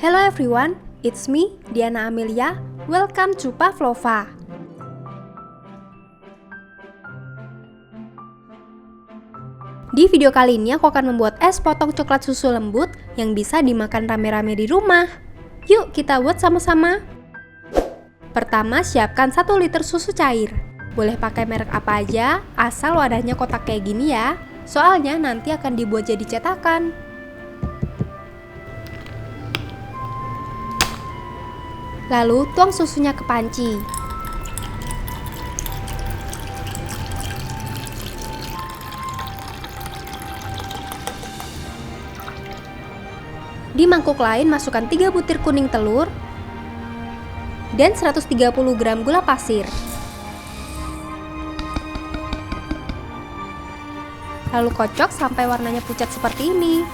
Hello everyone, it's me, Diana Amelia. Welcome to Pavlova. Di video kali ini aku akan membuat es potong coklat susu lembut yang bisa dimakan rame-rame di rumah. Yuk kita buat sama-sama. Pertama, siapkan 1 liter susu cair. Boleh pakai merek apa aja, asal wadahnya kotak kayak gini ya. Soalnya nanti akan dibuat jadi cetakan. Lalu tuang susunya ke panci. Di mangkuk lain masukkan 3 butir kuning telur dan 130 gram gula pasir. Lalu kocok sampai warnanya pucat seperti ini.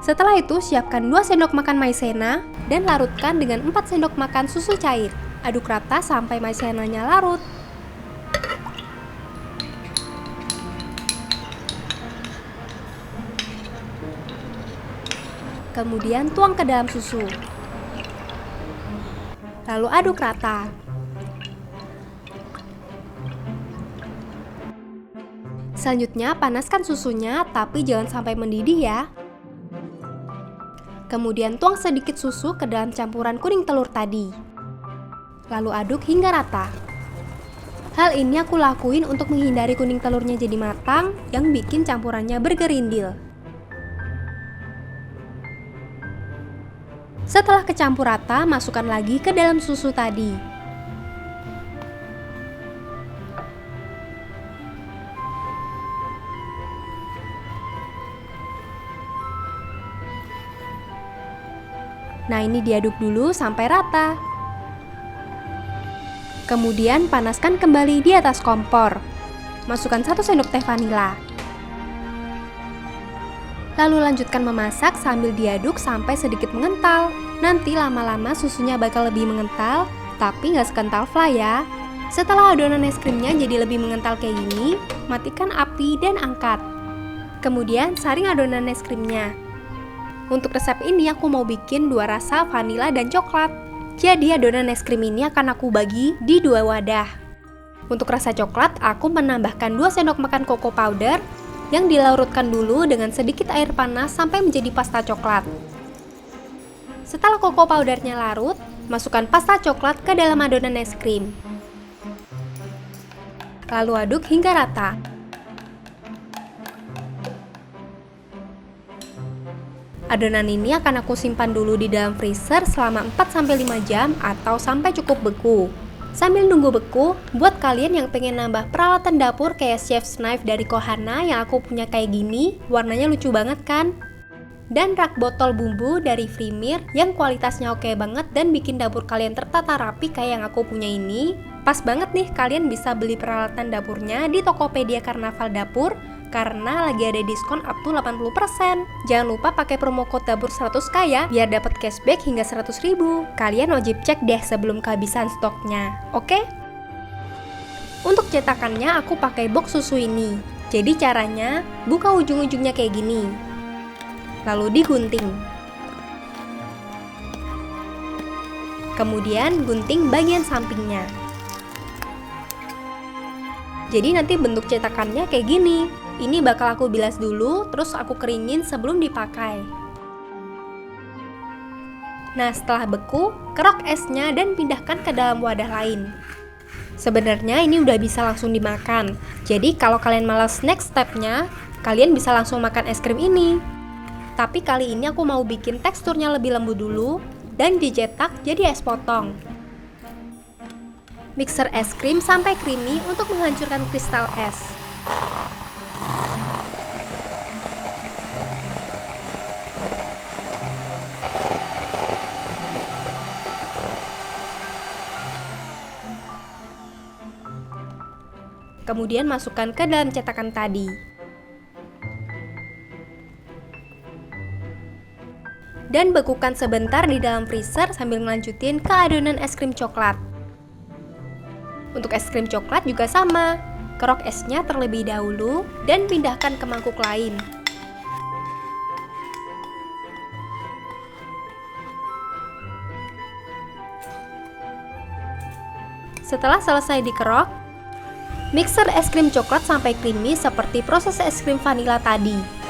Setelah itu, siapkan 2 sendok makan maizena dan larutkan dengan 4 sendok makan susu cair. Aduk rata sampai maizenanya larut. Kemudian tuang ke dalam susu. Lalu aduk rata. Selanjutnya panaskan susunya, tapi jangan sampai mendidih ya. Kemudian tuang sedikit susu ke dalam campuran kuning telur tadi. Lalu aduk hingga rata. Hal ini aku lakuin untuk menghindari kuning telurnya jadi matang yang bikin campurannya bergerindil. Setelah kecampur rata, masukkan lagi ke dalam susu tadi. Nah, ini diaduk dulu sampai rata. Kemudian panaskan kembali di atas kompor. Masukkan 1 sendok teh vanila. Lalu lanjutkan memasak sambil diaduk sampai sedikit mengental. Nanti lama-lama susunya bakal lebih mengental, tapi nggak sekental fly ya. Setelah adonan es krimnya jadi lebih mengental kayak gini, matikan api dan angkat. Kemudian saring adonan es krimnya. Untuk resep ini aku mau bikin 2 rasa vanila dan coklat. Jadi adonan es krim ini akan aku bagi di 2 wadah. Untuk rasa coklat, aku menambahkan 2 sendok makan cocoa powder yang dilarutkan dulu dengan sedikit air panas sampai menjadi pasta coklat. Setelah cocoa powdernya larut, masukkan pasta coklat ke dalam adonan es krim. Lalu aduk hingga rata. Adonan ini akan aku simpan dulu di dalam freezer selama 4-5 jam atau sampai cukup beku. Sambil nunggu beku, buat kalian yang pengen nambah peralatan dapur kayak chef's knife dari Kohana yang aku punya kayak gini, warnanya lucu banget kan? Dan rak botol bumbu dari Freemir yang kualitasnya oke banget dan bikin dapur kalian tertata rapi kayak yang aku punya ini. Pas banget nih kalian bisa beli peralatan dapurnya di Tokopedia Karnaval Dapur karena lagi ada diskon up to 80%. Jangan lupa pakai promo code dapur 100k ya, biar dapat cashback hingga 100.000. Kalian wajib cek deh sebelum kehabisan stoknya, oke? Untuk cetakannya aku pakai box susu ini. Jadi caranya, buka ujung-ujungnya kayak gini. Lalu digunting. Kemudian gunting bagian sampingnya. Jadi nanti bentuk cetakannya kayak gini. Ini bakal aku bilas dulu, terus aku keringin sebelum dipakai. Nah, setelah beku, kerok esnya dan pindahkan ke dalam wadah lain. Sebenarnya ini udah bisa langsung dimakan. Jadi kalau kalian malas next stepnya, kalian bisa langsung makan es krim ini. Tapi kali ini aku mau bikin teksturnya lebih lembut dulu dan dicetak jadi es potong. Mixer es krim sampai creamy untuk menghancurkan kristal es. Kemudian masukkan ke dalam cetakan tadi. dan bekukan sebentar di dalam freezer sambil melanjutin ke adonan es krim coklat. Untuk es krim coklat juga sama, kerok esnya terlebih dahulu dan pindahkan ke mangkuk lain. Setelah selesai dikerok, mixer es krim coklat sampai creamy seperti proses es krim vanila tadi.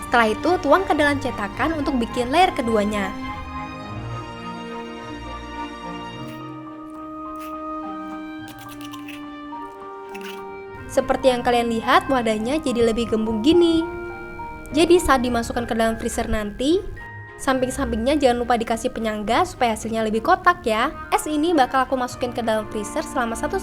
Setelah itu, tuang ke dalam cetakan untuk bikin layer keduanya. Seperti yang kalian lihat, wadahnya jadi lebih gembung gini. Jadi saat dimasukkan ke dalam freezer nanti, samping-sampingnya jangan lupa dikasih penyangga supaya hasilnya lebih kotak ya. Es ini bakal aku masukin ke dalam freezer selama 1,5–2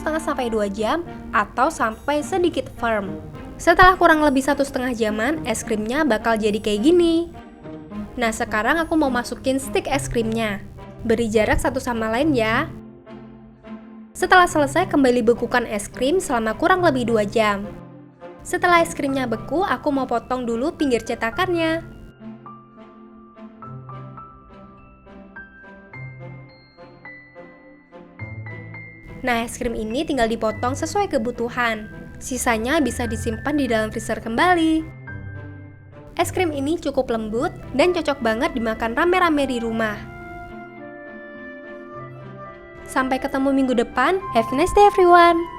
jam atau sampai sedikit firm. Setelah kurang lebih 1,5 jaman, es krimnya bakal jadi kayak gini. Nah, sekarang aku mau masukin stick es krimnya. Beri jarak satu sama lain ya. Setelah selesai, kembali bekukan es krim selama kurang lebih 2 jam. Setelah es krimnya beku, aku mau potong dulu pinggir cetakannya. Nah, es krim ini tinggal dipotong sesuai kebutuhan. Sisanya bisa disimpan di dalam freezer kembali. Es krim ini cukup lembut dan cocok banget dimakan rame-rame di rumah. Sampai ketemu minggu depan. Have a nice day everyone!